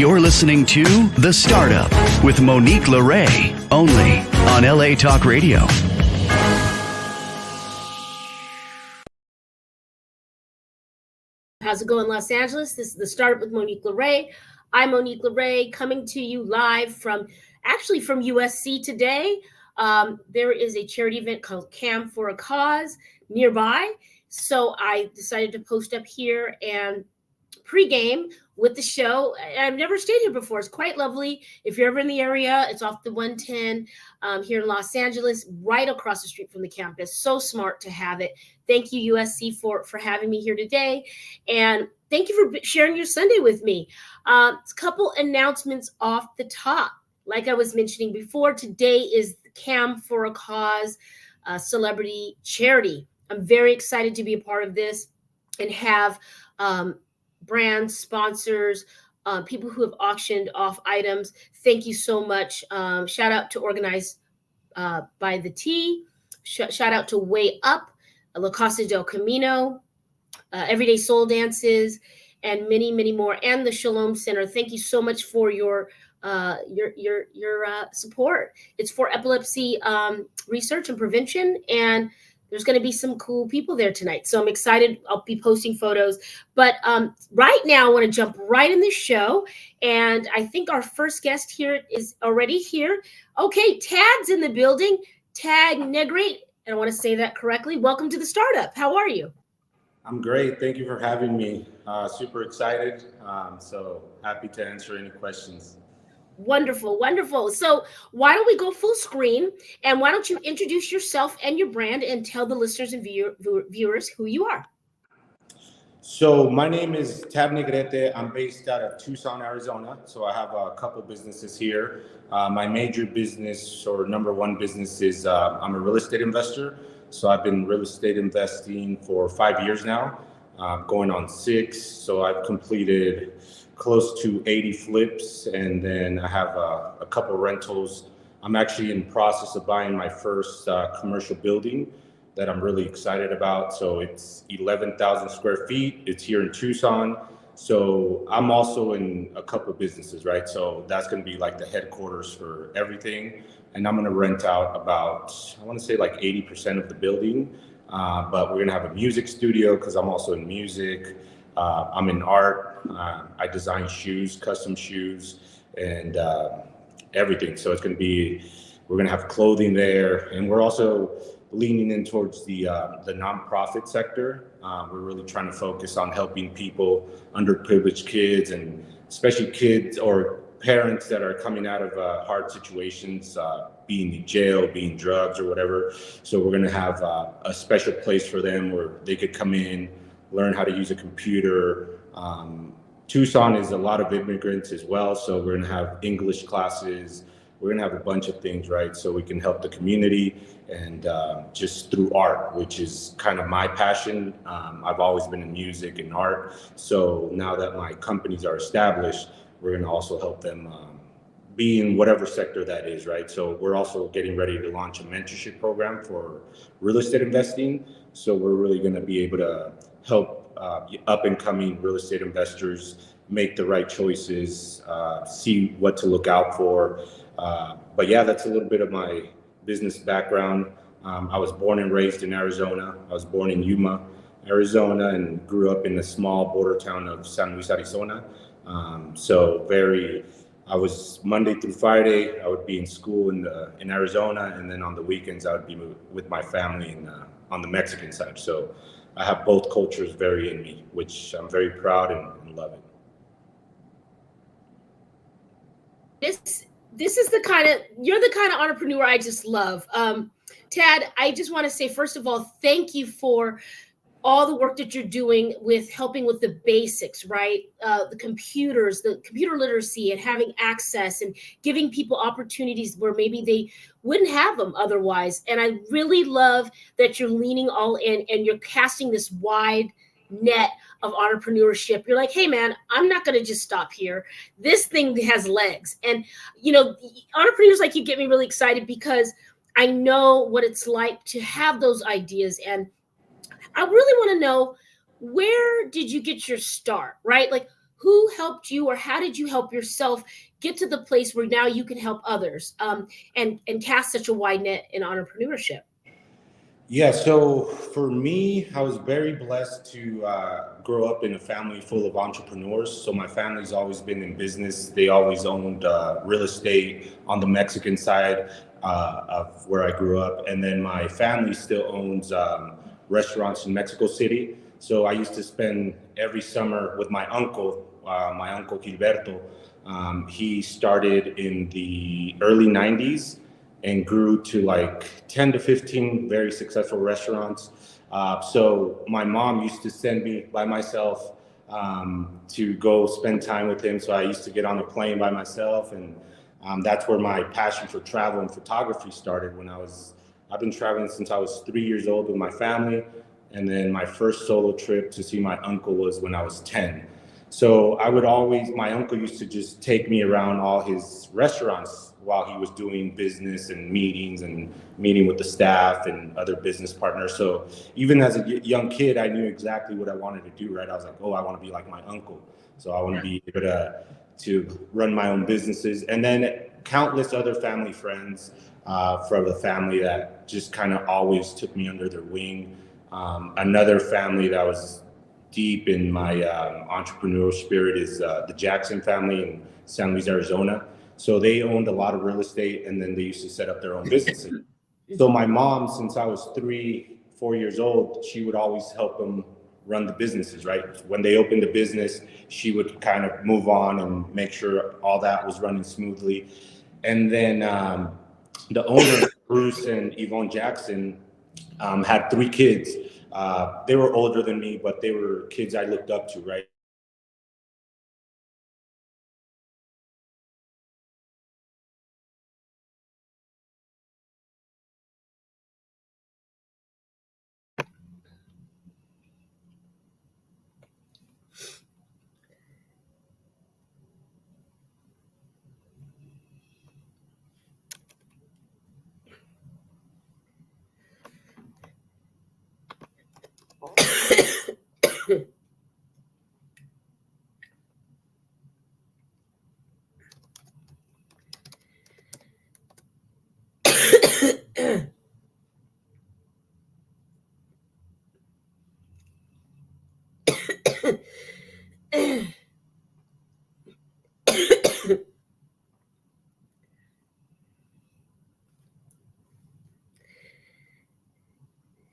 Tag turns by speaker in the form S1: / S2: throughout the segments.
S1: You're listening to The Startup with Monique Lore, only on LA Talk Radio.
S2: How's it going, Los Angeles? This is The Startup with Monique Lore. I'm Monique Lore, coming to you live from USC today. There is a charity event called Cam for a Cause nearby. So I decided to post up here and pregame with the show. I've never stayed here before. It's quite lovely. If you're ever in the area, it's off the 110 here in Los Angeles, right across the street from the campus. So smart to have it. Thank you, USC, for having me here today. And thank you for sharing your Sunday with me. A couple announcements off the top. Like I was mentioning before, today is the Cam for a Cause celebrity charity. I'm very excited to be a part of this and have brands, sponsors, people who have auctioned off items. Thank you so much. Shout out to Organized by the T. Shout out to Way Up, La Casa del Camino, Everyday Soul Dances, and many, many more, and the Shalom Center. Thank you so much for your support. It's for epilepsy research and prevention, and there's going to be some cool people there tonight. So I'm excited. I'll be posting photos. But right now, I want to jump right in the show. And I think our first guest here is already here. Okay, Tad's in the building. Tad Negrate. And I want to say that correctly. Welcome to The Startup. How are you?
S3: I'm great. Thank you for having me. Super excited. So happy to answer any questions.
S2: Wonderful, wonderful. So why don't we go full screen, and why don't you introduce yourself and your brand and tell the listeners and viewers who you are?
S3: So my name is Tab Negrete. I'm based out of Tucson, Arizona. So I have a couple businesses here. My major business, or number one business, is I'm a real estate investor. So I've been real estate investing for 5 years now, going on 6. So I've completed close to 80 flips, and then I have a couple rentals. I'm actually in the process of buying my first commercial building that I'm really excited about. So it's 11,000 square feet. It's here in Tucson. So I'm also in a couple businesses, right? So that's going to be like the headquarters for everything. And I'm going to rent out about, I want to say like 80% of the building. But we're going to have a music studio because I'm also in music. I'm in art. I design shoes, custom shoes, and everything. So it's going to be, we're going to have clothing there, and we're also leaning in towards the nonprofit sector. We're really trying to focus on helping people, underprivileged kids, and especially kids or parents that are coming out of hard situations, being in jail, being drugs or whatever. So we're going to have a special place for them where they could come in, learn how to use a computer. Tucson is a lot of immigrants as well, so we're going to have English classes. We're going to have a bunch of things, right? So we can help the community, and just through art, which is kind of my passion. I've always been in music and art. So now that my companies are established, we're going to also help them be in whatever sector that is, right? So we're also getting ready to launch a mentorship program for real estate investing. So we're really going to be able to help up and coming real estate investors make the right choices, see what to look out for. But yeah, that's a little bit of my business background. I was born and raised in Arizona. I was born in Yuma, Arizona, and grew up in the small border town of San Luis, Arizona. I was Monday through Friday, I would be in school in Arizona, and then on the weekends I would be with my family on the Mexican side. So I have both cultures very in me, which I'm very proud and love
S2: it. This is you're the kind of entrepreneur I just love. Tad, I just want to say, first of all, thank you for all the work that you're doing with helping with the basics, right? The computers, the computer literacy, and having access and giving people opportunities where maybe they wouldn't have them otherwise. And I really love that you're leaning all in and you're casting this wide net of entrepreneurship. You're like, hey man, I'm not going to just stop here. This thing has legs. And, entrepreneurs like you get me really excited because I know what it's like to have those ideas. And I really want to know, where did you get your start, right? Like, who helped you, or how did you help yourself get to the place where now you can help others, and cast such a wide net in entrepreneurship?
S3: Yeah, so for me, I was very blessed to grow up in a family full of entrepreneurs. So my family's always been in business. They always owned real estate on the Mexican side of where I grew up. And then my family still owns restaurants in Mexico City. So I used to spend every summer with my uncle Gilberto. He started in the early 90s and grew to like 10 to 15 very successful restaurants. So my mom used to send me by myself to go spend time with him. So I used to get on a plane by myself, and that's where my passion for travel and photography started. I've been traveling since I was 3 years old with my family, and then my first solo trip to see my uncle was when I was 10. So my uncle used to just take me around all his restaurants while he was doing business and meetings and meeting with the staff and other business partners. So even as a young kid, I knew exactly what I wanted to do, right? I was like, oh, I want to be like my uncle. So I want to be able to run my own businesses. And then countless other family friends from the family that just kind of always took me under their wing. Another family that was deep in my entrepreneurial spirit is the Jackson family in San Luis, Arizona. So they owned a lot of real estate, and then they used to set up their own businesses. So my mom, since I was 4 years old, she would always help them run the businesses, right? When they opened the business, she would kind of move on and make sure all that was running smoothly. And then the owner, Bruce and Yvonne Jackson, had 3 kids. They were older than me, but they were kids I looked up to, right?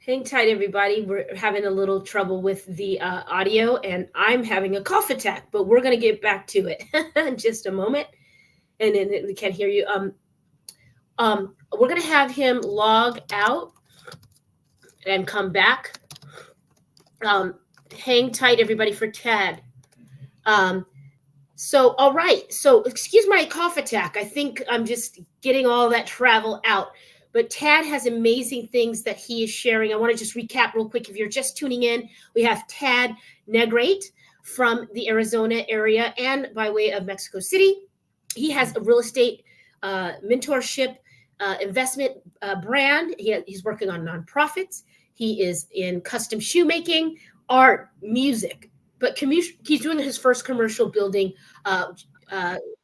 S2: Hang tight, everybody. We're having a little trouble with the audio, and I'm having a cough attack, but we're going to get back to it in just a moment. And then we can't hear you. We're going to have him log out and come back. Hang tight, everybody, for Tad. So, all right. So, excuse my cough attack. I think I'm just getting all that travel out. But Tad has amazing things that he is sharing. I want to just recap real quick. If you're just tuning in, we have Tad Negrate from the Arizona area and by way of Mexico City. He has a real estate mentorship investment brand. He's working on nonprofits. He is in custom shoemaking, art, music. But he's doing his first commercial building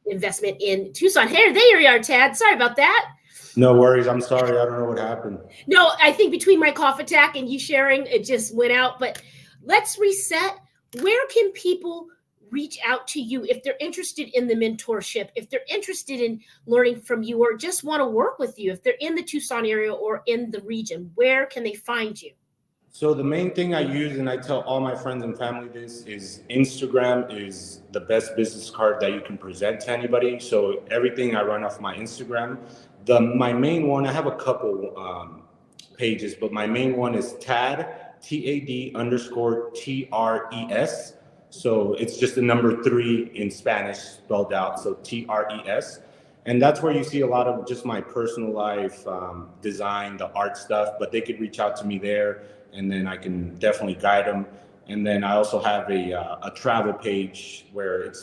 S2: investment in Tucson. Hey, there you are, Tad. Sorry about that.
S3: No worries. I'm sorry. I don't know what happened.
S2: No, I think between my cough attack and you sharing, it just went out. But let's reset. Where can people reach out to you if they're interested in the mentorship, if they're interested in learning from you, or just want to work with you, if they're in the Tucson area or in the region? Where can they find you?
S3: So the main thing I use, and I tell all my friends and family this, is Instagram is the best business card that you can present to anybody. So everything I run off my Instagram. My main one, I have a couple pages, but my main one is Tad, TAD_TRES. So it's just the number 3 in Spanish spelled out. So TRES. And that's where you see a lot of just my personal life, design, the art stuff, but they could reach out to me there, and then I can definitely guide them. And then I also have a travel page where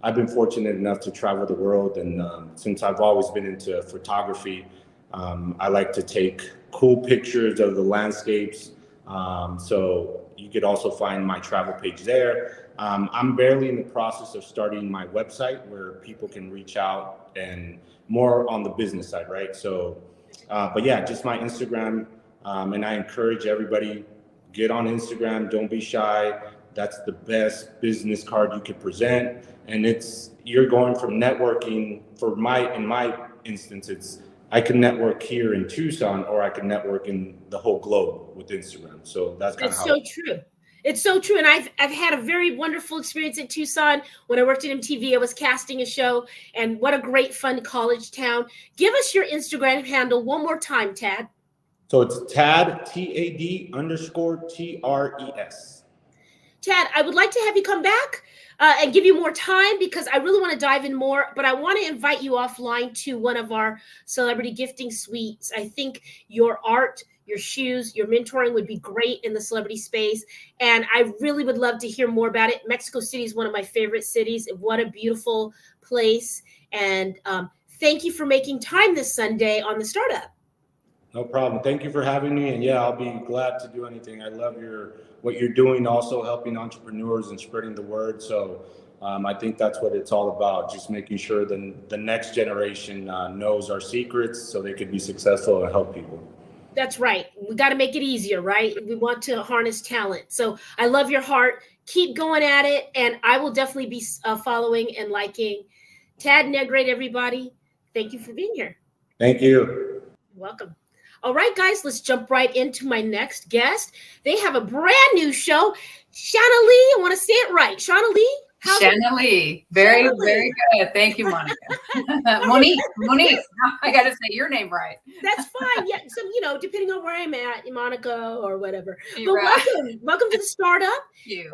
S3: I've been fortunate enough to travel the world, and since I've always been into photography, I like to take cool pictures of the landscapes. So you could also find my travel page there. I'm barely in the process of starting my website where people can reach out and more on the business side, right? So, but yeah, just my Instagram. And I encourage everybody, get on Instagram. Don't be shy. That's the best business card you could present. And you're going from networking in my instance, I can network here in Tucson or I can network in the whole globe with Instagram. So that's kind of
S2: It's
S3: how
S2: so true. It's so true. And I've had a very wonderful experience in Tucson. When I worked at MTV, I was casting a show, and what a great, fun college town. Give us your Instagram handle one more time, Tad.
S3: So it's Tad, TAD_TRES.
S2: Tad, I would like to have you come back and give you more time because I really want to dive in more, but I want to invite you offline to one of our celebrity gifting suites. I think your art, your shoes, your mentoring would be great in the celebrity space. And I really would love to hear more about it. Mexico City is one of my favorite cities. What a beautiful place. And thank you for making time this Sunday on the Startup.
S3: No problem. Thank you for having me. And yeah, I'll be glad to do anything. I love what you're doing, also helping entrepreneurs and spreading the word. So I think that's what it's all about, just making sure the next generation knows our secrets so they could be successful and help people.
S2: That's right. We got to make it easier, right? We want to harness talent. So I love your heart. Keep going at it. And I will definitely be following and liking. Tad Negrete, everybody. Thank you for being here.
S3: Thank you.
S2: You're welcome. All right, guys, let's jump right into my next guest. They have a brand new show. Shanna Lee, I want to say it right. Shanna Lee?
S4: Shanna Lee. Very good. Thank you, Monica. Monique, I got to say your name right.
S2: That's fine. Yeah, so, depending on where I'm at, Monica or whatever.
S4: You're
S2: but
S4: right.
S2: welcome to the Startup.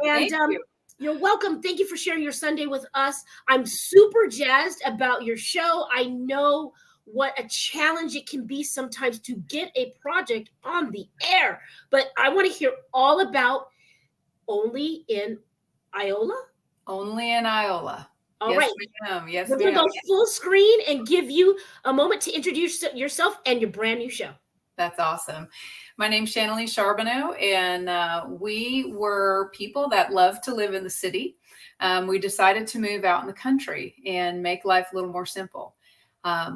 S4: Thank you.
S2: You're welcome. Thank you for sharing your Sunday with us. I'm super jazzed about your show. I know what a challenge it can be sometimes to get a project on the air. But I want to hear all about Only in Iola.
S4: Only in Iola.
S2: All
S4: yes,
S2: right.
S4: Ma'am. Yes,
S2: we're going to go full screen and give you a moment to introduce yourself and your brand new show.
S4: That's awesome. My name's Shanna Lee Charbonneau, and we were people that love to live in the city. We decided to move out in the country and make life a little more simple.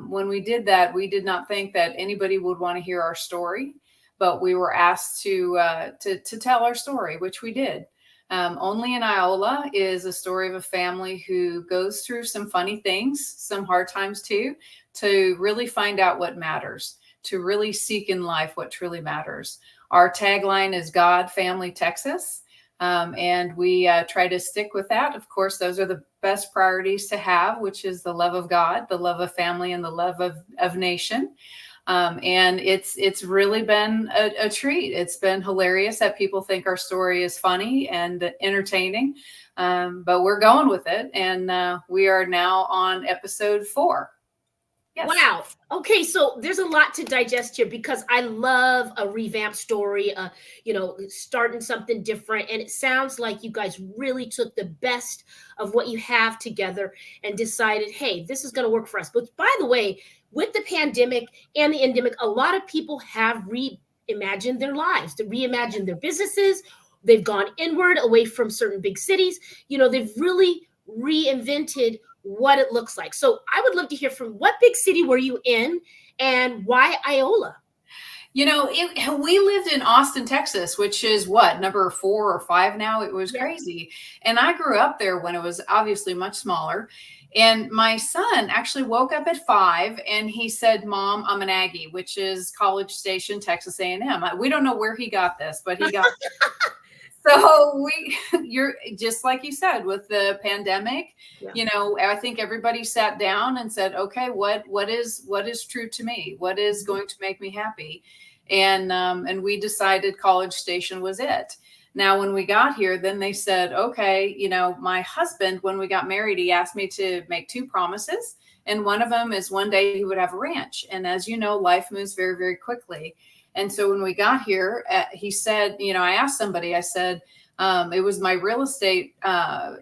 S4: When we did that, we did not think that anybody would want to hear our story, but we were asked to tell our story, which we did. Only in Iola is a story of a family who goes through some funny things, some hard times too, to really find out what matters, to really seek in life what truly matters. Our tagline is God, Family, Texas. And we try to stick with that. Of course, those are the best priorities to have, which is the love of God, the love of family, and the love of nation. And it's really been a treat. It's been hilarious that people think our story is funny and entertaining, but we're going with it. And we are now on episode 4. Yes.
S2: Wow. Okay, so there's a lot to digest here because I love a revamped story, starting something different. And it sounds like you guys really took the best of what you have together and decided, hey, this is going to work for us. But by the way, with the pandemic and the endemic, a lot of people have reimagined their lives, to reimagine their businesses. They've gone inward away from certain big cities. They've really reinvented what it looks like. So I would love to hear from what big city were you in and why Iola?
S4: We lived in Austin, Texas, which is number 4 or 5 now. It was crazy. And I grew up there when it was obviously much smaller. And my son actually woke up at 5 and he said, Mom, I'm an Aggie, which is College Station, Texas A&M. We don't know where he got this, but he got So you're just like you said, with the pandemic, I think everybody sat down and said, okay, what is true to me? What is going to make me happy? And we decided College Station was it. Now, when we got here, then they said, okay, my husband, when we got married, he asked me to make 2 promises. And one of them is one day he would have a ranch. And as you know, life moves very, very quickly. And so when we got here, he said, I asked somebody, I said, it was my real estate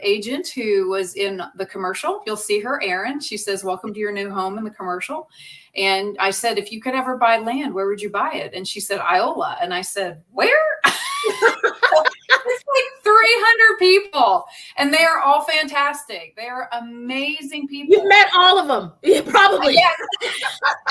S4: agent who was in the commercial. You'll see her, Erin. She says, welcome to your new home in the commercial. And I said, if you could ever buy land, where would you buy it? And she said, Iola. And I said, where? It's like 300 people, and they are all fantastic. They are amazing people.
S2: You've met all of them, probably.
S4: Yes.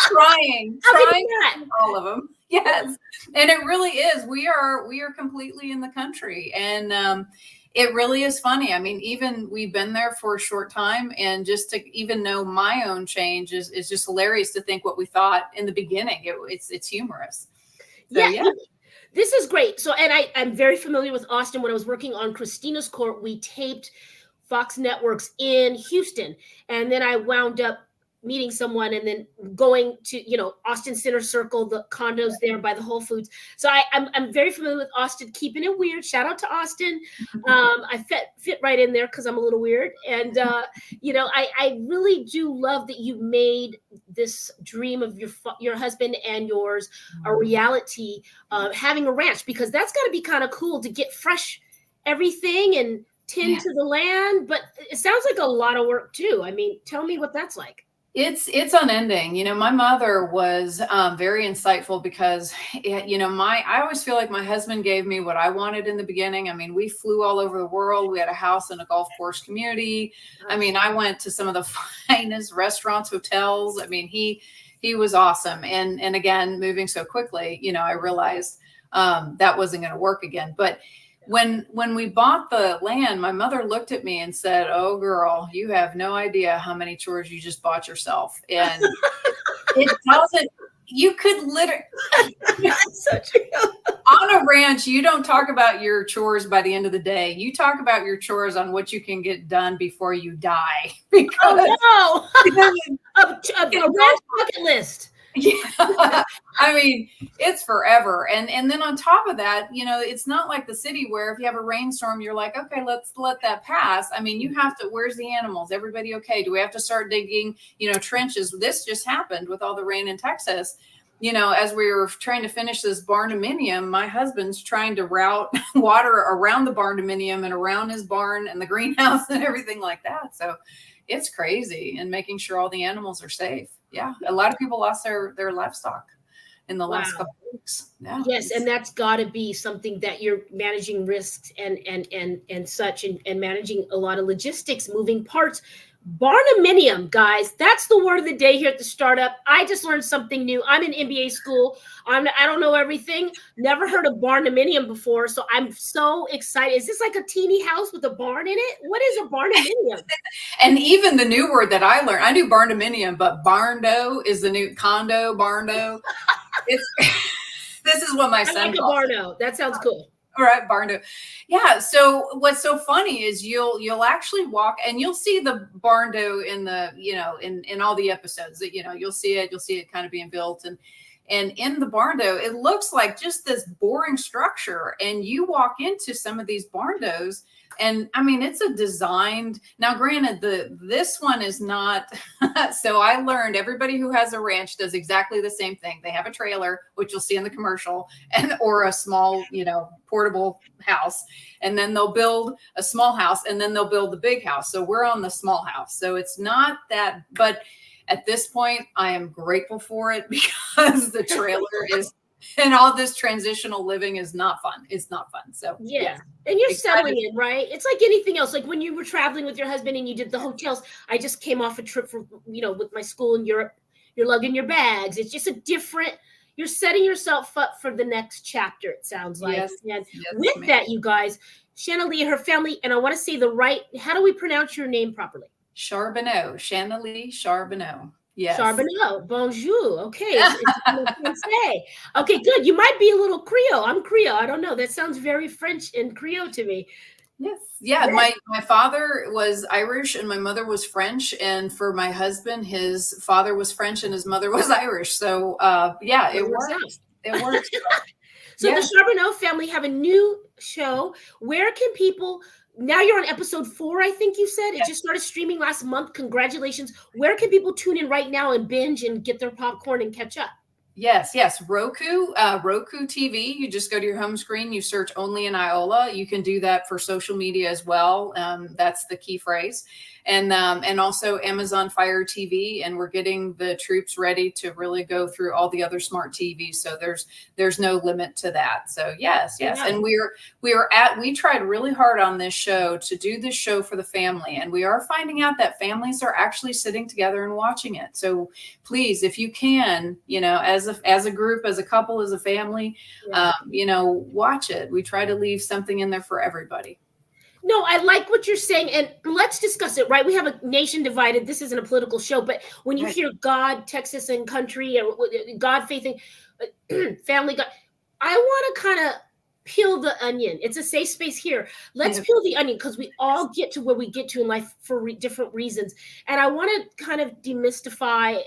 S4: trying
S2: How can you not?
S4: all of them. Yes, and it really is. We are completely in the country, and it really is funny. I mean, even we've been there for a short time, and just to even know my own change is just hilarious to think what we thought in the beginning. It's humorous. So,
S2: Yeah. This is great. So, and I'm very familiar with Austin. When I was working on Christina's Court, we taped Fox Networks in Houston. And then I wound up meeting someone and then going to, Austin Center Circle, the condos there by the Whole Foods. So I'm very familiar with Austin, keeping it weird. Shout out to Austin. I fit right in there because I'm a little weird. And, I really do love that you made this dream of your husband and yours a reality, having a ranch, because that's got to be kind of cool to get fresh everything and tend to the land. But it sounds like a lot of work too. I mean, tell me what that's like.
S4: It's unending. My mother was very insightful because, I always feel like my husband gave me what I wanted in the beginning. I mean, we flew all over the world. We had a house in a golf course community. I mean, I went to some of the finest restaurants, hotels. I mean, he was awesome. And again, moving so quickly, I realized that wasn't going to work again. But when we bought the land, my mother looked at me and said, "Oh, girl, you have no idea how many chores you just bought yourself." And it doesn't, you could literally, on a ranch, you don't talk about your chores by the end of the day. You talk about your chores on what you can get done before you die. Because
S2: a ranch bucket list.
S4: Yeah, I mean, it's forever. And then on top of that, it's not like the city where if you have a rainstorm, you're like, okay, let's let that pass. I mean, you have to, where's the animals? Everybody okay? Do we have to start digging, trenches? This just happened with all the rain in Texas. As we were trying to finish this barndominium, my husband's trying to route water around the barndominium and around his barn and the greenhouse and everything like that. So it's crazy, and making sure all the animals are safe. Yeah. A lot of people lost their livestock in the last couple of weeks. Yeah.
S2: Yes. And that's gotta be something that you're managing risks and such, and managing a lot of logistics, moving parts. Barndominium, guys, that's the word of the day here at the startup. I just learned something new. I'm in MBA school. I don't know everything. Never heard of barndominium before. So I'm so excited. Is this like a teeny house with a barn in it? What is a barndominium?
S4: And even the new word that I learned, I knew barndominium, but barndo is the new condo, barndo. This is what my son
S2: like a barno. That sounds cool.
S4: All right, barndo. Yeah. So what's so funny is you'll actually walk and you'll see the barndo in the, in all the episodes that, you'll see it kind of being built. And in the barndo, it looks like just this boring structure. And you walk into some of these barndos, and I mean, it's a designed, now granted, this one is not, so I learned everybody who has a ranch does exactly the same thing. They have a trailer, which you'll see in the commercial, or a small, portable house. And then they'll build a small house, and then they'll build the big house. So we're on the small house. So it's not that, but at this point, I am grateful for it because the trailer is, and all this transitional living is not fun. It's not fun. So
S2: yeah. And you're settling in, right? It's like anything else. Like when you were traveling with your husband and you did the hotels. I just came off a trip for, with my school in Europe. You're lugging your bags. It's just a different, you're setting yourself up for the next chapter, it sounds like.
S4: Yes,
S2: and with that, you guys, Shanalee, her family, and I want to say how do we pronounce your name properly?
S4: Charbonneau, Shanalee Charbonneau. Yes.
S2: Charbonneau. Bonjour. Okay. Okay, good. You might be a little Creole. I'm Creole. I don't know. That sounds very French and Creole to me.
S4: Yes. Yeah. Yes. My father was Irish and my mother was French. And for my husband, his father was French and his mother was Irish. So it works. It works.
S2: So the Charbonneau family have a new show. Where can people, now you're on episode 4, I think you said. It just started streaming last month. Congratulations. Where can people tune in right now and binge and get their popcorn and catch up?
S4: Yes. Roku TV. You just go to your home screen, you search Only in Iola. You can do that for social media as well. That's the key phrase. and also Amazon Fire TV, and we're getting the troops ready to really go through all the other smart TVs. So there's no limit to that. So yes,
S2: Yeah.
S4: and we tried really hard on this show to do this show for the family, and we are finding out that families are actually sitting together and watching it. So please, if you can, as a group, as a couple, as a family, watch it. We try to leave something in there for everybody.
S2: No, I like what you're saying, and let's discuss it, right? We have a nation divided. This isn't a political show, but when you hear God, Texas, and country, or God, faith, family, God, I want to kind of peel the onion. It's a safe space here. Let's peel the onion, because we all get to where we get to in life for different reasons. And I want to kind of demystify.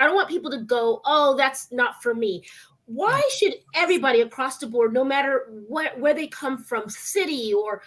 S2: I don't want people to go, oh, that's not for me. Why should everybody across the board, no matter where they come from, city or,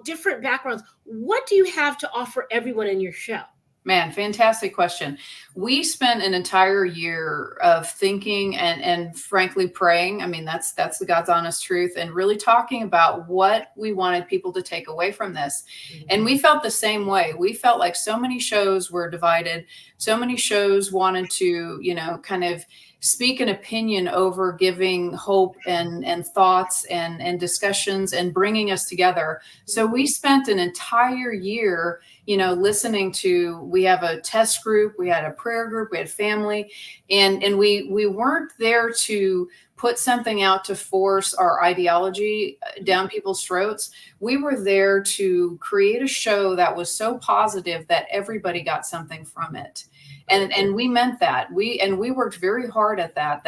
S2: different backgrounds, what do you have to offer everyone in your show?
S4: Man, fantastic question. We spent an entire year of thinking and frankly praying. I mean, that's the God's honest truth, and really talking about what we wanted people to take away from this. Mm-hmm. And we felt the same way. We felt like so many shows were divided. So many shows wanted to, kind of speak an opinion over giving hope and thoughts and discussions and bringing us together. So we spent an entire year, listening to, we have a test group, we had a prayer group, we had family, and we weren't there to put something out to force our ideology down people's throats. We were there to create a show that was so positive that everybody got something from it. And we meant that. We worked very hard at that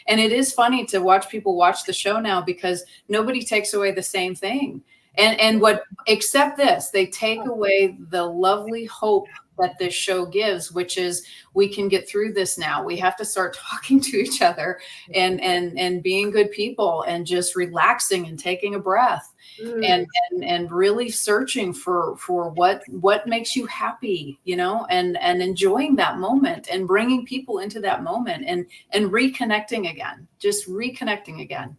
S4: and it is funny to watch people watch the show now, because nobody takes away the same thing. And except this, they take away the lovely hope that this show gives, which is we can get through this now. We have to start talking to each other and being good people and just relaxing and taking a breath and really searching for what makes you happy, and enjoying that moment and bringing people into that moment and reconnecting again, just reconnecting again.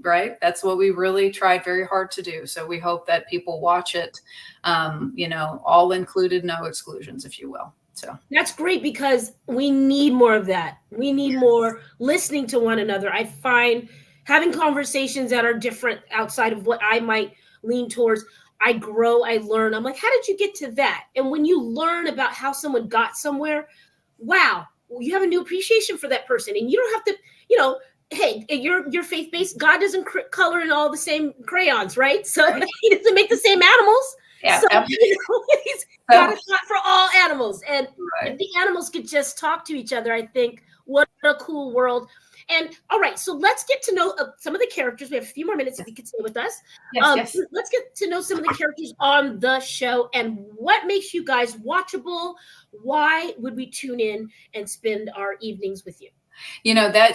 S4: Right. That's what we really tried very hard to do. So we hope that people watch it, all included, no exclusions, if you will. So
S2: that's great, because we need more of that. We need more listening to one another. I find having conversations that are different outside of what I might lean towards, I grow, I learn. I'm like, how did you get to that? And when you learn about how someone got somewhere, wow, you have a new appreciation for that person. And you don't have to, hey, you're faith-based. God doesn't color in all the same crayons, right? So he doesn't make the same animals.
S4: Yeah,
S2: so he's got a shot for all animals. And if the animals could just talk to each other, I think, what a cool world. And all right, so let's get to know some of the characters. We have a few more minutes if you could stay with us.
S4: Yes.
S2: Let's get to know some of the characters on the show and what makes you guys watchable. Why would we tune in and spend our evenings with you?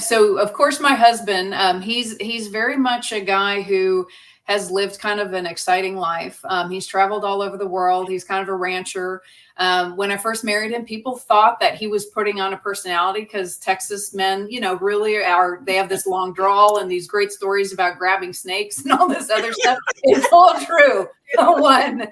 S4: So of course, my husband, he's very much a guy who has lived kind of an exciting life. He's traveled all over the world. He's kind of a rancher. When I first married him, people thought that he was putting on a personality, because Texas men, really they have this long drawl and these great stories about grabbing snakes and all this other stuff. It's all true. One,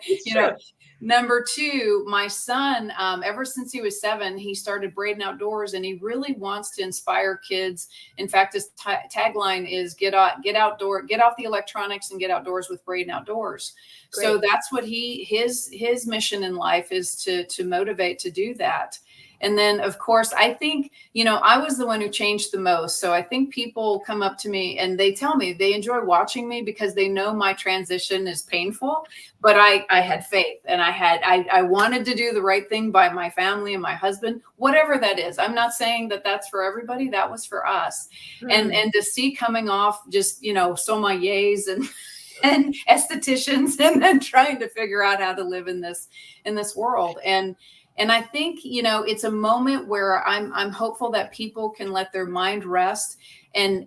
S4: Number two, my son, ever since he was 7, he started Braden Outdoors, and he really wants to inspire kids. In fact, his tagline is get off the electronics and get outdoors with Braden Outdoors. Great. So that's what his mission in life is, to motivate to do that. And then, of course, I think, I was the one who changed the most. So I think people come up to me and they tell me they enjoy watching me because they know my transition is painful, but I had faith, and I wanted to do the right thing by my family and my husband, whatever that is. I'm not saying that that's for everybody. That was for us. Mm. And to see coming off just, sommeliers and estheticians, and then trying to figure out how to live in this world. And I think, it's a moment where I'm hopeful that people can let their mind rest and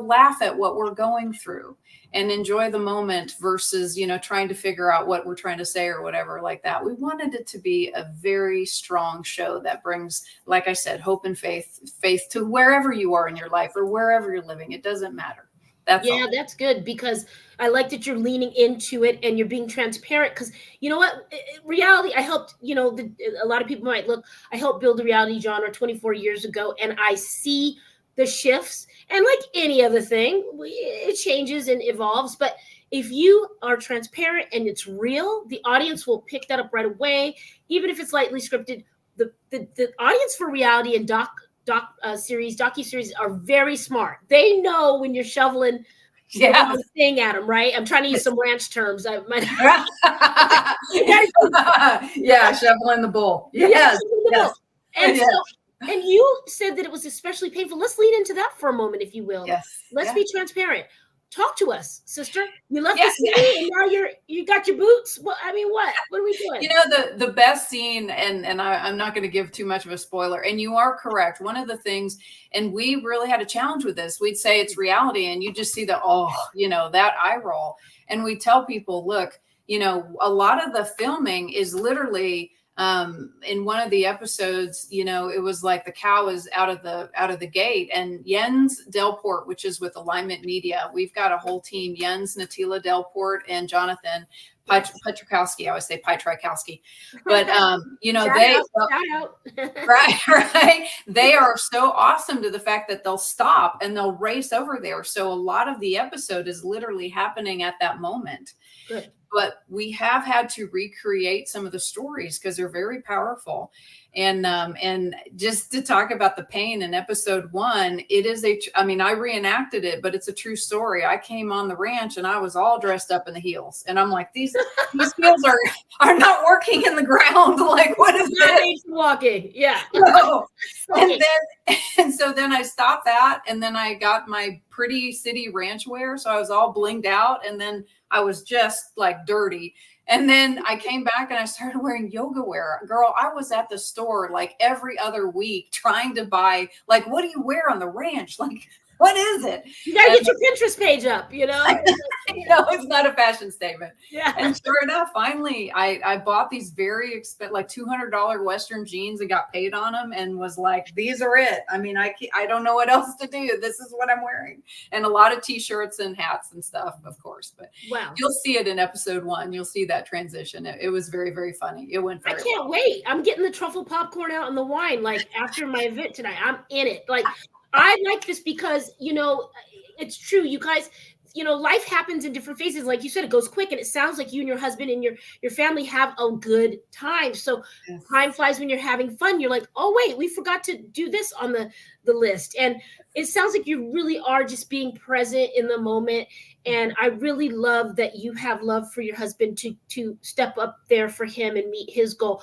S4: laugh at what we're going through and enjoy the moment versus, trying to figure out what we're trying to say or whatever like that. We wanted it to be a very strong show that brings, like I said, hope and faith to wherever you are in your life or wherever you're living. It doesn't matter. That's
S2: Yeah,
S4: all.
S2: that's good because I like that you're leaning into it and you're being transparent. Because you know what, reality. I helped. A lot of people might look. I helped build the reality genre 24 years ago, and I see the shifts. And like any other thing, it changes and evolves. But if you are transparent and it's real, the audience will pick that up right away, even if it's lightly scripted. The audience for reality and docu series are very smart. They know when you're shoveling the
S4: Yeah.
S2: wrong thing at them, right? I'm trying to use some ranch terms. I might.
S4: Yeah, shoveling the bull. Yes. Yes.
S2: And
S4: Yes.
S2: so, and you said that it was especially painful. Let's lean into that for a moment, if you will.
S4: Yes.
S2: Let's
S4: Yeah.
S2: be transparent. Talk to us, sister. You left
S4: Yeah.
S2: the city and now you got your boots. Well, I mean, what are we doing?
S4: You know, the best scene, and I'm not going to give too much of a spoiler, and you are correct. One of the things, and we really had a challenge with this, we'd say it's reality, and you just see that eye roll. And we tell people, look, a lot of the filming is literally in one of the episodes, it was like the cow is out of the gate, and Jens Delport, which is with Alignment Media, we've got a whole team, Jens, Natila Delport, and Jonathan Petrikowski. I always say Petrikowski, but
S2: shout out.
S4: right. They are so awesome to the fact that they'll stop and they'll race over there. So a lot of the episode is literally happening at that moment.
S2: Good.
S4: But we have had to recreate some of the stories because they're very powerful. And just to talk about the pain in episode 1, it is I reenacted it, but it's a true story. I came on the ranch and I was all dressed up in the heels, and I'm like, these heels are not working in the ground. Like, what is this?
S2: Walking? Yeah.
S4: No. And so then I stopped that, and then I got my pretty city ranch wear, so I was all blinged out, and then I was just like dirty. And then I came back and I started wearing yoga wear. Girl, I was at the store like every other week trying to buy, like, what do you wear on the ranch? Like, what is it?
S2: You gotta get your Pinterest page up,
S4: It's not a fashion statement.
S2: Yeah.
S4: And sure enough, finally, I bought these very expensive, like $200 Western jeans and got paid on them, and was like, these are it. I mean, I don't know what else to do. This is what I'm wearing. And a lot of t-shirts and hats and stuff, of course. But
S2: wow,
S4: you'll see it in episode 1. You'll see that transition. It was very, very funny. It went very
S2: I can't wait. I'm getting the truffle popcorn out and the wine, like after my event tonight. I'm in it. Like, I like this because, it's true, you guys, life happens in different phases. Like you said, it goes quick, and it sounds like you and your husband and your family have a good time. So
S4: Yes.
S2: Time flies when you're having fun. You're like, oh, wait, we forgot to do this on the list. And it sounds like you really are just being present in the moment. And I really love that you have love for your husband to step up there for him and meet his goal.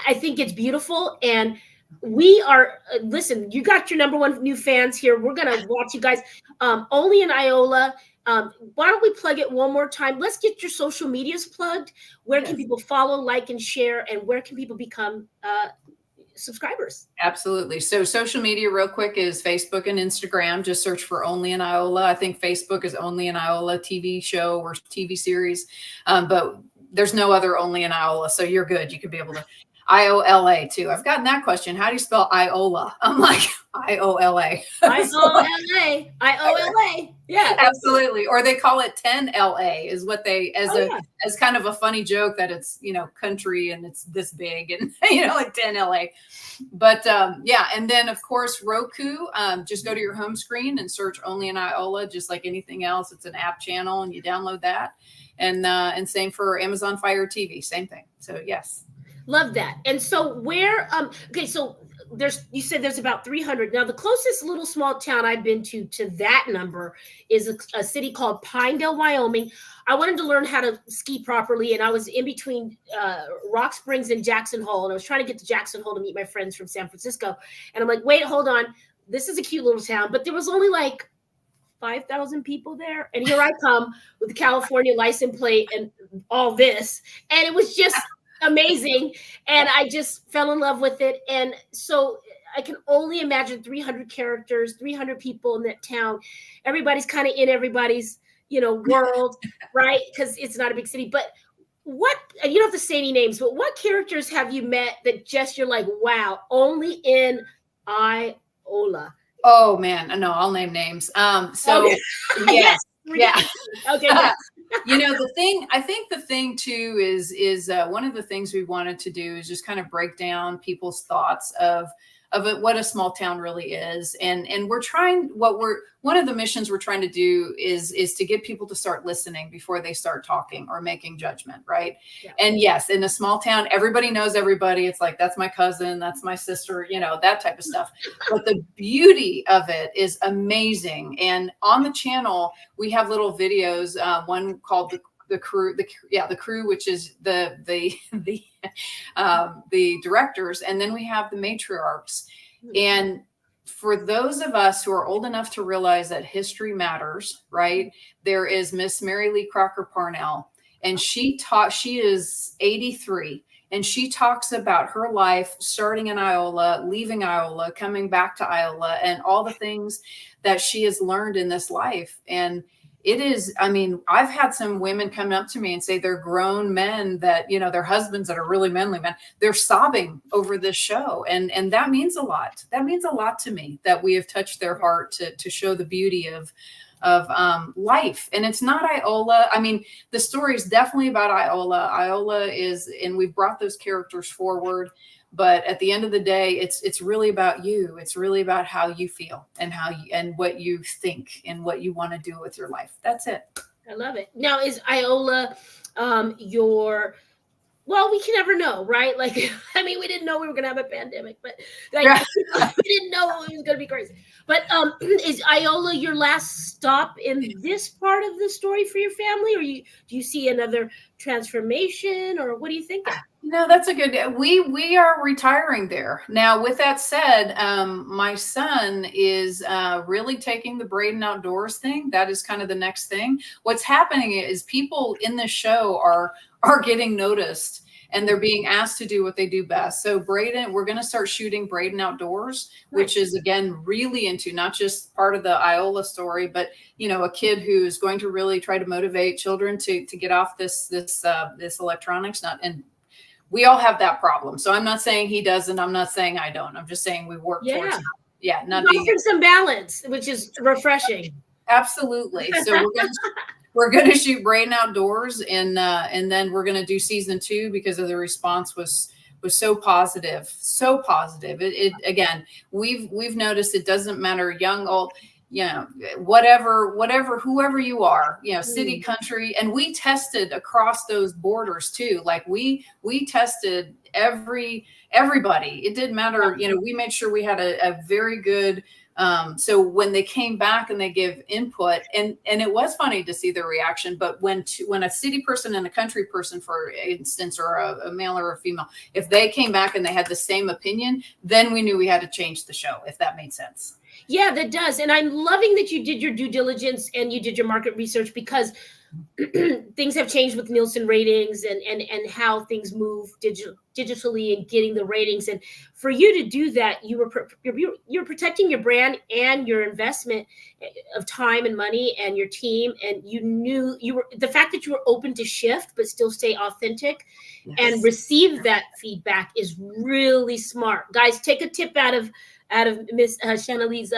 S2: I think it's beautiful. And we are, listen, you got your number one new fans here. We're going to watch you guys. Only in Iola. Why don't we plug it one more time? Let's get your social medias plugged. Where can people follow, like, and share? And where can people become subscribers?
S4: Absolutely. So social media real quick is Facebook and Instagram. Just search for Only in Iola. I think Facebook is Only in Iola TV show or TV series. But there's no other Only in Iola. So you're good. You could be able to. Iola too. I've gotten that question. How do you spell Iola? I'm like, Iola.
S2: Iola. Yeah,
S4: absolutely. Or they call it 10LA is what they, as kind of a funny joke that it's, country and it's this big and, like 10LA. But and then of course, Roku, just go to your home screen and search Only in Iola, just like anything else. It's an app channel and you download that. And same for Amazon Fire TV, same thing. So yes.
S2: Love that. And so where, so you said there's about 300. Now, the closest little small town I've been to that number is a city called Pinedale, Wyoming. I wanted to learn how to ski properly, and I was in between Rock Springs and Jackson Hole, and I was trying to get to Jackson Hole to meet my friends from San Francisco. And I'm like, wait, hold on. This is a cute little town, but there was only like 5,000 people there. And here I come with the California license plate and all this. And it was just amazing. And I just fell in love with it. And so I can only imagine 300 characters, 300 people in that town. Everybody's kind of in everybody's, world, right? Because it's not a big city. But and you don't have to say any names, but what characters have you met that just you're like, wow, only in Iola?
S4: Oh man, no, I'll name names. So
S2: Okay.
S4: yes, yeah.
S2: Okay. Yes.
S4: I think the thing too is one of the things we wanted to do is just kind of break down people's thoughts of it, what a small town really is. And we're trying, one of the missions we're trying to do is to get people to start listening before they start talking or making judgment. Right.
S2: Yeah.
S4: And yes, in a small town, everybody knows everybody. It's like, that's my cousin, that's my sister, that type of stuff. But the beauty of it is amazing. And on the channel, we have little videos, one called the crew, the crew, which is the directors, and then we have the matriarchs. And for those of us who are old enough to realize that history matters, right? There is Miss Mary Lee Crocker Parnell, and she is 83. And she talks about her life starting in Iola, leaving Iola, coming back to Iola, and all the things that she has learned in this life. And it is, I mean, I've had some women come up to me and say they're grown men that, their husbands that are really manly men, they're sobbing over this show. And that means a lot. That means a lot to me that we have touched their heart to show the beauty of life. And it's not Iola. I mean, the story is definitely about Iola. Iola is, and we've brought those characters forward. But at the end of the day, it's really about you. It's really about how you feel and and what you think and what you want to do with your life. That's it.
S2: I love it. Now, is Iola well, we can never know, right? Like, I mean, we didn't know we were going to have a pandemic, but like, we didn't know it was going to be crazy. But is Iola your last stop in this part of the story for your family, or do you see another transformation, or what do you think?
S4: No, that's a good. We are retiring there now. With that said, my son is really taking the Braden Outdoors thing. That is kind of the next thing. What's happening is people in the show are getting noticed, and they're being asked to do what they do best. So Braden, we're going to start shooting Braden Outdoors, which is again really into not just part of the Iola story, but a kid who's going to really try to motivate children to get off this electronics. We all have that problem. So I'm not saying he doesn't. I'm not saying I don't. I'm just saying we work towards it. Yeah, not being
S2: some balance, which is refreshing.
S4: Absolutely. So we're gonna shoot Braden Outdoors, and then we're gonna do season 2 because of the response was so positive, so positive. It again, we've noticed it doesn't matter, young, old, whatever, whoever you are, city, country. And we tested across those borders too. Like we tested everybody. It didn't matter. We made sure we had a very good, so when they came back and they give input, and it was funny to see their reaction, but when a city person and a country person, for instance, or a male or a female, if they came back and they had the same opinion, then we knew we had to change the show, if that made sense.
S2: Yeah, that does. And I'm loving that you did your due diligence and you did your market research, because things have changed with Nielsen ratings and how things move digitally and getting the ratings. And for you to do that, you're protecting your brand and your investment of time and money and your team. And you knew the fact that you were open to shift but still stay authentic and receive that feedback is really smart. Guys, take a tip out of Miss Shanali's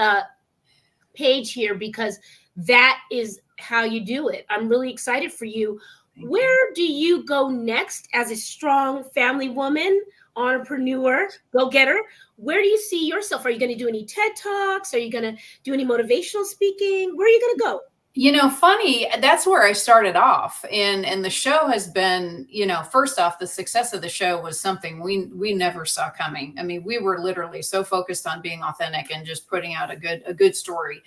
S2: page here, because that is how you do it. I'm really excited for you. Where do you go next as a strong family woman, entrepreneur, go-getter? Where do you see yourself? Are you going to do any TED Talks? Are you going to do any motivational speaking? Where are you going to go?
S4: Funny, that's where I started off. And the show has been, first off, the success of the show was something we never saw coming. I mean, we were literally so focused on being authentic and just putting out a good story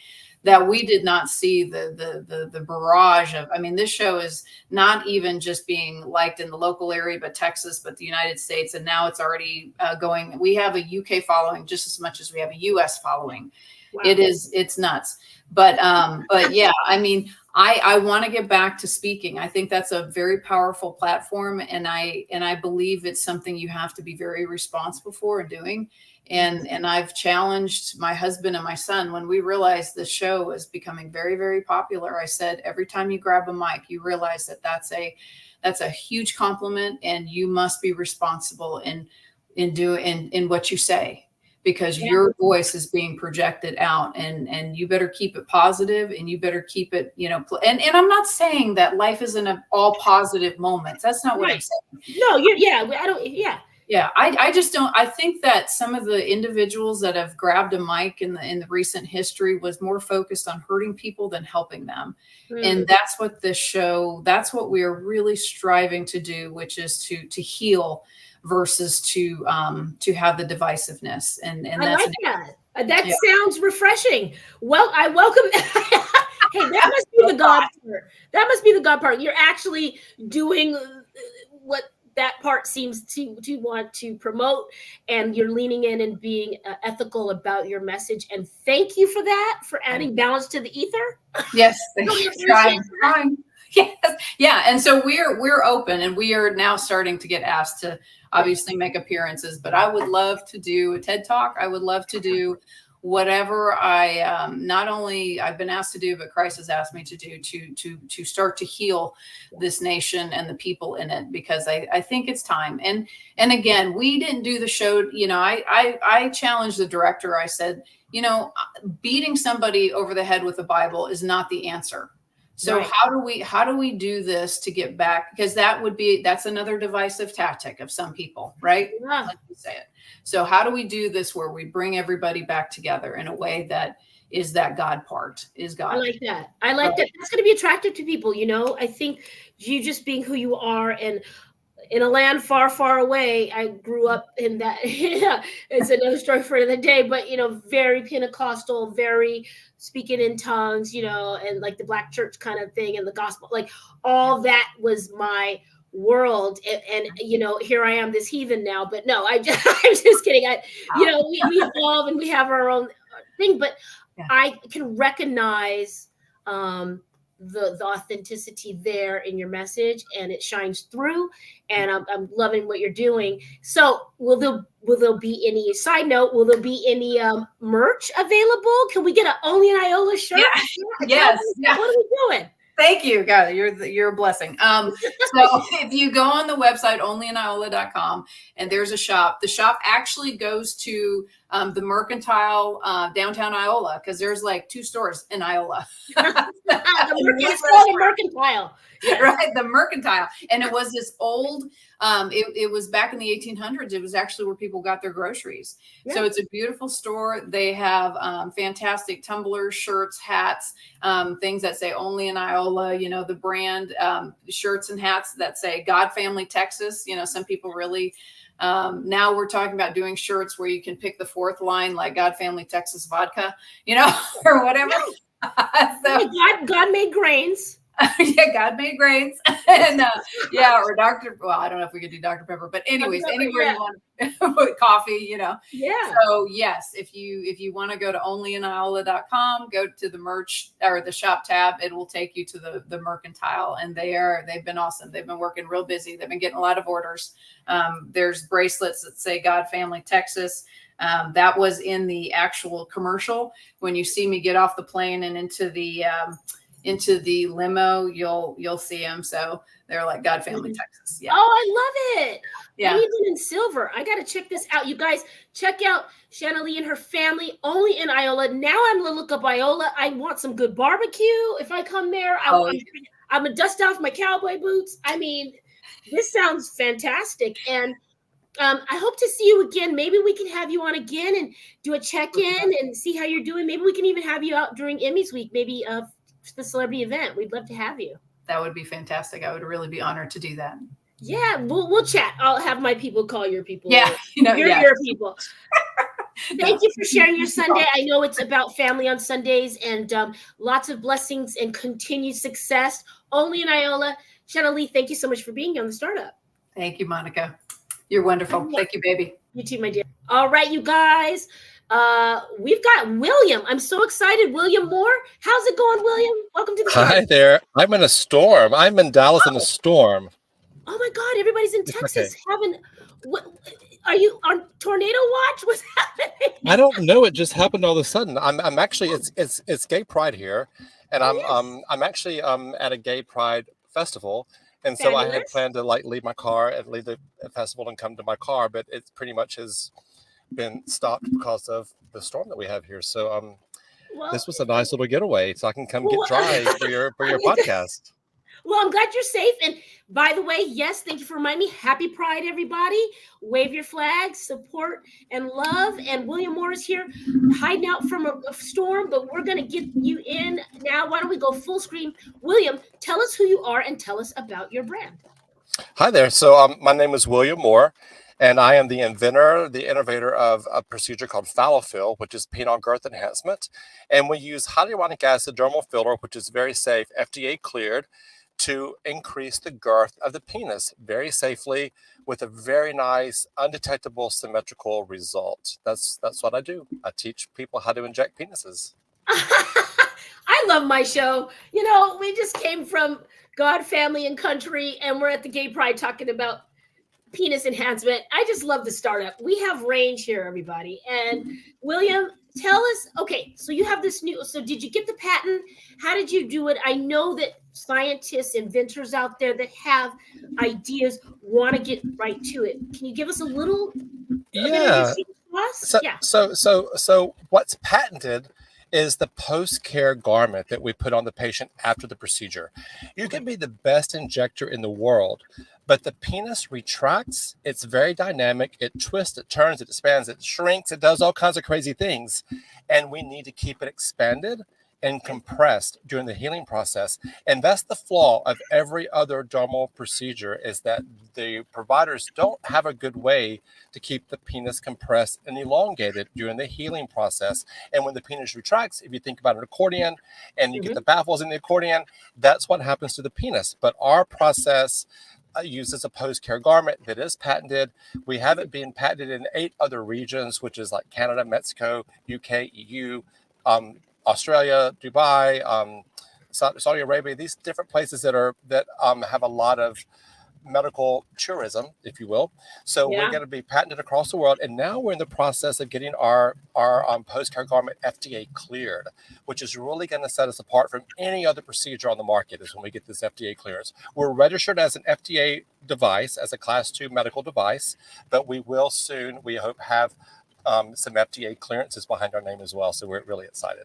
S4: that we did not see the barrage of, this show is not even just being liked in the local area, but Texas, but the United States. And now it's already going, we have a UK following just as much as we have a US following. Wow. It's nuts. But yeah, I want to get back to speaking. I think that's a very powerful platform. And I believe it's something you have to be very responsible for and doing. And I've challenged my husband and my son when we realized the show was becoming very, very popular. I said, every time you grab a mic, you realize that's a huge compliment, and you must be responsible in what you say. because your voice is being projected out, and you better keep it positive, and you better keep it, and I'm not saying that life isn't all positive moments. That's not what I'm saying.
S2: No, I don't,
S4: Yeah, I just don't. I think that some of the individuals that have grabbed a mic in the recent history was more focused on hurting people than helping them. And that's what this show, that's what we are really striving to do, which is to heal versus to have the divisiveness. And
S2: I
S4: that's
S2: like that. That sounds refreshing. Well, I welcome. Hey, that must be the God part. That must be the God part. You're actually doing what that part seems to want to promote, and you're leaning in and being ethical about your message. And thank you for that, for adding balance to the ether.
S4: Yes, thank you. Trying. Yes, yeah. And so we're open, and we are now starting to get asked to obviously make appearances. But I would love to do a TED Talk. I would love to do whatever not only I've been asked to do, but Christ has asked me to do to start to heal this nation and the people in it, because I think it's time. And again, we didn't do the show. I challenged the director. I said, beating somebody over the head with the Bible is not the answer. So how do we do this to get back? Because that's another divisive tactic of some people, right?
S2: Yeah.
S4: Like you say it. So how do we do this where we bring everybody back together in a way that is that God part, is God?
S2: I like that. I like that. That's going to be attractive to people. I think you just being who you are, and in a land far, far away. I grew up in that. It's another story for another day, but very Pentecostal, very speaking in tongues, and like the Black church kind of thing, and the gospel, like all that was my world. And here I am, this heathen now. But no, I'm just kidding. We evolve, and we have our own thing, but I can recognize the authenticity there in your message, and it shines through, and I'm loving what you're doing. So will there be any, side note, will there be any merch available? Can we get an Only an Iola shirt?
S4: Yes.
S2: What are we doing?
S4: Thank you, God. You're a blessing. So if you go on the website, onlyiniola.com, and there's a shop, the shop actually goes to the Mercantile, downtown Iola, because there's like 2 stores in Iola.
S2: It's called a Mercantile. Yes.
S4: Right, the Mercantile. And it was this old, it was back in the 1800s. It was actually where people got their groceries. Yeah. So it's a beautiful store. They have fantastic tumblers, shirts, hats, things that say Only in Iola, the brand, shirts and hats that say God Family Texas. Some people really, now we're talking about doing shirts where you can pick the 4th line, like God Family Texas vodka, or whatever. So,
S2: God made grains.
S4: Yeah, God made grains. And or Dr. Well, I don't know if we could do Dr. Pepper, but anyways, anywhere you want to put coffee, Yeah. So yes, if you want to go to onlyiniola.com, go to the merch or the shop tab, it will take you to the Mercantile, and they've been awesome. They've been working real busy. They've been getting a lot of orders. There's bracelets that say God Family Texas. That was in the actual commercial. When you see me get off the plane and into the limo, you'll see them. So they're like God Family Texas. Yeah.
S2: Oh, I love it.
S4: Yeah.
S2: And even in silver. I got to check this out. You guys check out Shanna Lee and her family, Only in Iola. Now I'm going to look up Iola. I want some good barbecue. If I come there, I'm going to dust off my cowboy boots. I mean, this sounds fantastic. And I hope to see you again. Maybe we can have you on again and do a check-in and see how you're doing. Maybe we can even have you out during Emmys week, maybe the celebrity event. We'd love to have you.
S4: That would be fantastic. I would really be honored to do that.
S2: Yeah, we'll chat. I'll have my people call your people.
S4: Yeah,
S2: your people. Thank you for sharing your Sunday. I know it's about family on Sundays, and lots of blessings and continued success. Only in Iola. Shanna Lee, thank you so much for being here on the Startup.
S4: Thank you, Monica. You're wonderful. Thank you, baby.
S2: You too, my dear. All right, you guys. We've got William. I'm so excited. William Lore. How's it going, William? Welcome to the show.
S5: Hi there. I'm in a storm. I'm in Dallas in a storm.
S2: Oh my God, everybody's in Texas having are you on tornado watch? What's happening?
S5: I don't know. It just happened all of a sudden. I'm actually it's Gay Pride here, and I'm actually at a Gay Pride festival. And so I had planned to leave my car and leave the festival and come to my car, but it pretty much is been stopped because of the storm that we have here. So
S2: Well,
S5: this was a nice little getaway, so I can come get
S2: well,
S5: dry for your podcast.
S2: well, I'm glad you're safe. And by the way, yes, thank you for reminding me. Happy Pride, everybody. Wave your flags, support and love. And William Moore is here hiding out from a storm, but we're going to get you in now. Why don't we go full screen? William, tell us who you are and tell us about your brand.
S5: Hi there. So my name is William Moore, and I am the inventor, the innovator of a procedure called Fallofill, which is penile girth enhancement. And we use hyaluronic acid dermal filler, which is very safe, FDA cleared, to increase the girth of the penis very safely with a very nice, undetectable, symmetrical result. That's what I do. I teach people how to inject penises.
S2: I love my show. You know, we just came from God, Family, and Country, and we're at the Gay Pride talking about penis enhancement. I just love the startup. We have range here, everybody. And William, tell us, okay, so you have this new, so did you get the patent? How did you do it? I know that scientists, inventors out there that have ideas want to get right to it. Can you give us a little bit of your secret sauce?
S5: So what's patented is the post-care garment that we put on the patient after the procedure. You can be the best injector in the world, but the penis retracts. It's very dynamic. It twists, it turns, it expands, it shrinks, it does all kinds of crazy things. And we need to keep it expanded and compressed during the healing process. And that's the flaw of every other dermal procedure, is that the providers don't have a good way to keep the penis compressed and elongated during the healing process. And when the penis retracts, if you think about an accordion and you get the baffles in the accordion, that's what happens to the penis. But our process uses a post-care garment that is patented. We have it being patented in 8 other regions, which is like Canada, Mexico, UK, EU, Australia, Dubai, Saudi Arabia, these different places that have a lot of medical tourism, if you will. So we're going to be patented across the world. And now we're in the process of getting our post-care garment FDA cleared, which is really going to set us apart from any other procedure on the market, is when we get this FDA clearance. We're registered as an FDA device, as a Class 2 medical device, but we will soon, we hope, have some FDA clearances behind our name as well. So we're really excited.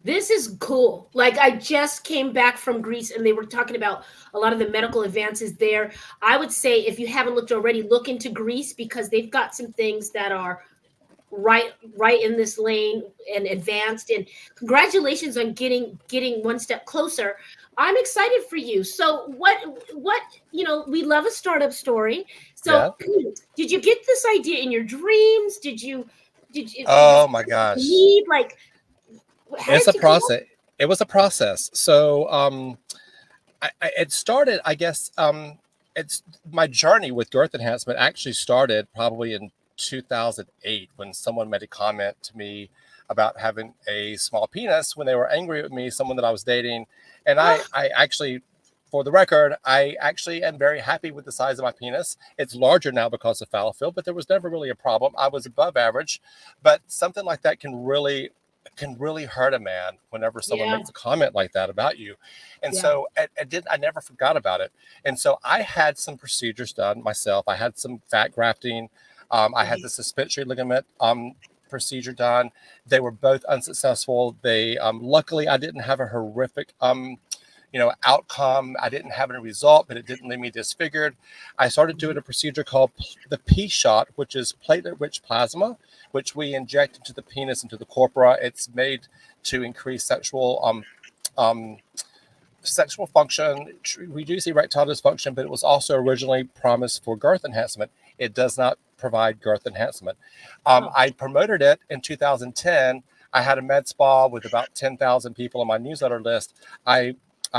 S2: This is cool. Like, I just came back from Greece and they were talking about a lot of the medical advances there. I would say, if you haven't looked already, look into Greece, because they've got some things that are right in this lane and advanced. And congratulations on getting one step closer. I'm excited for you. So what, we love a startup story. So did you get this idea in your dreams? Did you
S5: oh my gosh. It's a process. It was a process. So it started, I guess, it's my journey with girth enhancement actually started probably in 2008, when someone made a comment to me about having a small penis when they were angry with me, someone that I was dating. And I actually, for the record, I actually am very happy with the size of my penis. It's larger now because of Fallofill, but there was never really a problem. I was above average, but something like that can really hurt a man whenever someone makes a comment like that about you. And so I never forgot about it. And so I had some procedures done myself. I had some fat grafting. I had the suspensory ligament procedure done. They were both unsuccessful. They luckily I didn't have a horrific outcome. I didn't have any result, but it didn't leave me disfigured. I started doing a procedure called the P shot, which is platelet-rich plasma, which we inject into the penis, into the corpora. It's made to increase sexual function, reduce erectile dysfunction, but it was also originally promised for girth enhancement. It does not provide girth enhancement. I promoted it in 2010. I had a med spa with about 10,000 people on my newsletter list. I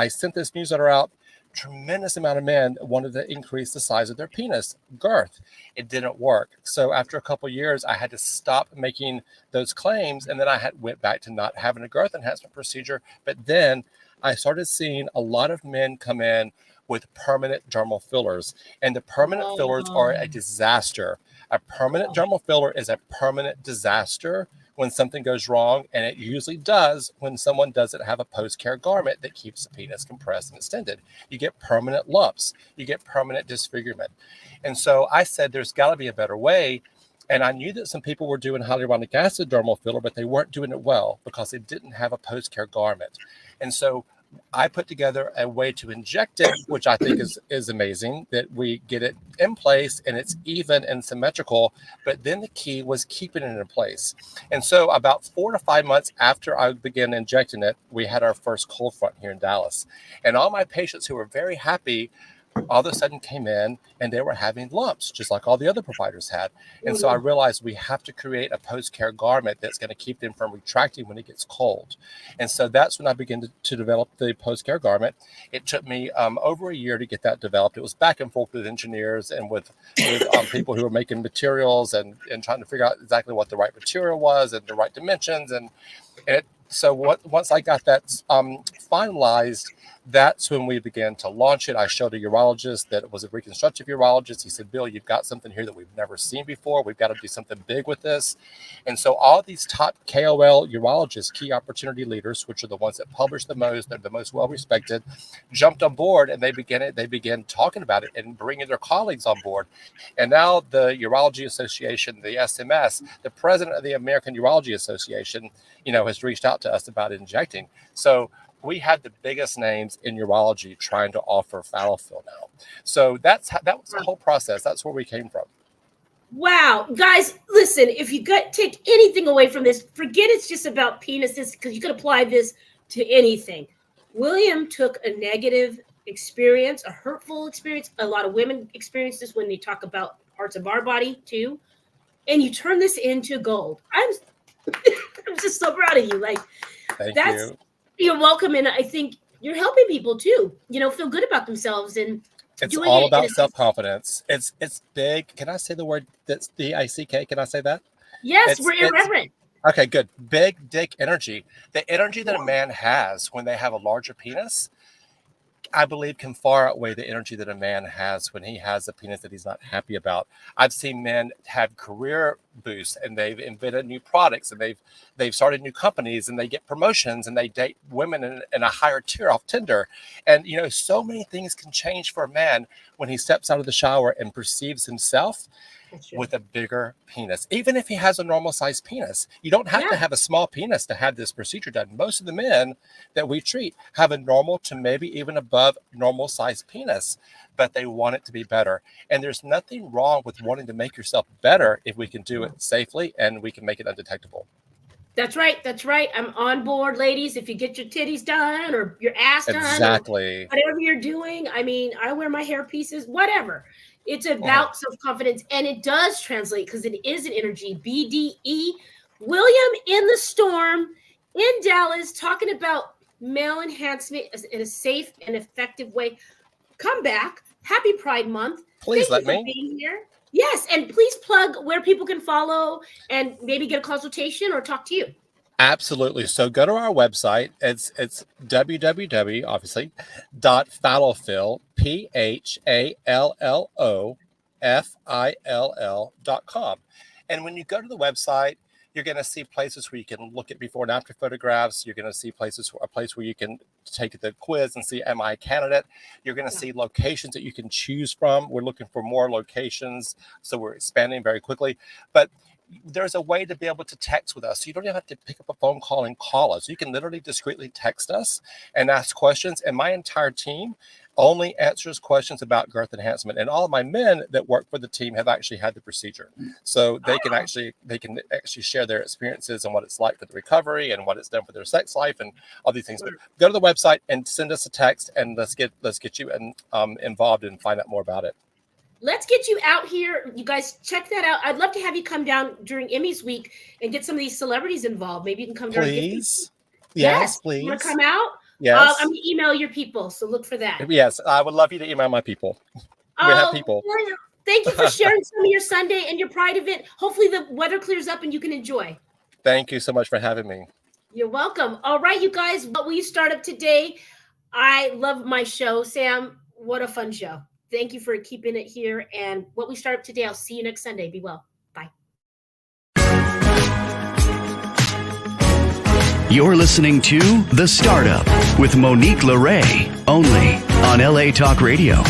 S5: sent this newsletter out. Tremendous amount of men wanted to increase the size of their penis girth. It didn't work. So after a couple of years, I had to stop making those claims. And then I went back to not having a girth enhancement procedure. But then I started seeing a lot of men come in with permanent dermal fillers. And the permanent fillers are a disaster. A permanent dermal filler is a permanent disaster when something goes wrong, and it usually does when someone doesn't have a post-care garment that keeps the penis compressed and extended. You get permanent lumps, you get permanent disfigurement. And so I said, there's got to be a better way. And I knew that some people were doing hyaluronic acid dermal filler, but they weren't doing it well because they didn't have a post-care garment. And so I put together a way to inject it, which I think is amazing, that we get it in place and it's even and symmetrical. But then the key was keeping it in place. And so about 4 to 5 months after I began injecting it, we had our first cold front here in Dallas. And all my patients who were very happy all of a sudden came in and they were having lumps, just like all the other providers had. And so I realized we have to create a post-care garment that's going to keep them from retracting when it gets cold. And so that's when I began to develop the post-care garment. It took me over a year to get that developed. It was back and forth with engineers and with people who were making materials and trying to figure out exactly what the right material was and the right dimensions. Once I got that finalized, that's when we began to launch it. I showed a urologist that was a reconstructive urologist. He said, Bill, you've got something here that we've never seen before. We've got to do something big with this. And so all these top KOL urologists, key opportunity leaders, which are the ones that publish the most, they're the most well-respected, jumped on board and they began talking about it and bringing their colleagues on board. And now the Urology Association, the SMS, the president of the American Urology Association, has reached out to us about injecting. So we had the biggest names in urology trying to offer Fallowfill now. So that was the whole process. That's where we came from.
S2: Wow. Guys, listen, if you take anything away from this, forget it's just about penises, because you could apply this to anything. William took a negative experience, a hurtful experience. A lot of women experience this when they talk about parts of our body too. And you turn this into gold. I'm just so proud of you.
S5: Thank you.
S2: You're welcome. And I think you're helping people too, feel good about themselves. And
S5: it's all about self-confidence. It's big. Can I say the word that's DICK? Can I say that?
S2: Yes, we're irreverent.
S5: Okay, good. Big dick energy. The energy that a man has when they have a larger penis, I believe, can far outweigh the energy that a man has when he has a penis that he's not happy about. I've seen men have career boosts and they've invented new products and they've started new companies and they get promotions and they date women in a higher tier off Tinder. And, so many things can change for a man when he steps out of the shower and perceives himself with a bigger penis. Even if he has a normal sized penis, you don't have to have a small penis to have this procedure done. Most of the men that we treat have a normal to maybe even above normal sized penis, but they want it to be better. And there's nothing wrong with wanting to make yourself better if we can do it safely and we can make it undetectable.
S2: That's right. I'm on board, ladies. If you get your titties done or your ass done,
S5: exactly,
S2: whatever you're doing. I mean, I wear my hair pieces, whatever. It's about self-confidence, and it does translate because it is an energy. BDE. William in the storm in Dallas talking about male enhancement in a safe and effective way. Come back. Happy Pride Month.
S5: Please
S2: Thank
S5: let
S2: you for
S5: me.
S2: being here. Yes, and please plug where people can follow and maybe get a consultation or talk to you.
S5: Absolutely. So go to our website. It's www, obviously, .fallowfill, PHALLOFILL.com. And when you go to the website, you're going to see places where you can look at before and after photographs. You're going to see a place where you can take the quiz and see, am I a candidate? You're going to see locations that you can choose from. We're looking for more locations, so we're expanding very quickly. But there's a way to be able to text with us. So you don't even have to pick up a phone call and call us. You can literally discreetly text us and ask questions. And my entire team only answers questions about girth enhancement. And all of my men that work for the team have actually had the procedure. So they can actually share their experiences and what it's like for the recovery and what it's done for their sex life and all these things. But go to the website and send us a text and let's get you involved and find out more about it.
S2: Let's get you out here. You guys check that out. I'd love to have you come down during Emmys week and get some of these celebrities involved. Maybe you can come down.
S5: Please.
S2: Yes,
S5: please.
S2: You want to come out?
S5: Yes.
S2: I'm going to email your people, so look for that.
S5: Yes, I would love you to email my people. We have people.
S2: Thank you for sharing some of your Sunday and your Pride event. Hopefully the weather clears up and you can enjoy.
S5: Thank you so much for having me.
S2: You're welcome. All right, you guys, what will you start up today? I love my show. Sam, what a fun show. Thank you for keeping it here. And what we start up today, I'll see you next Sunday. Be well. Bye.
S1: You're listening to The Startup with Monique Lore, only on LA Talk Radio.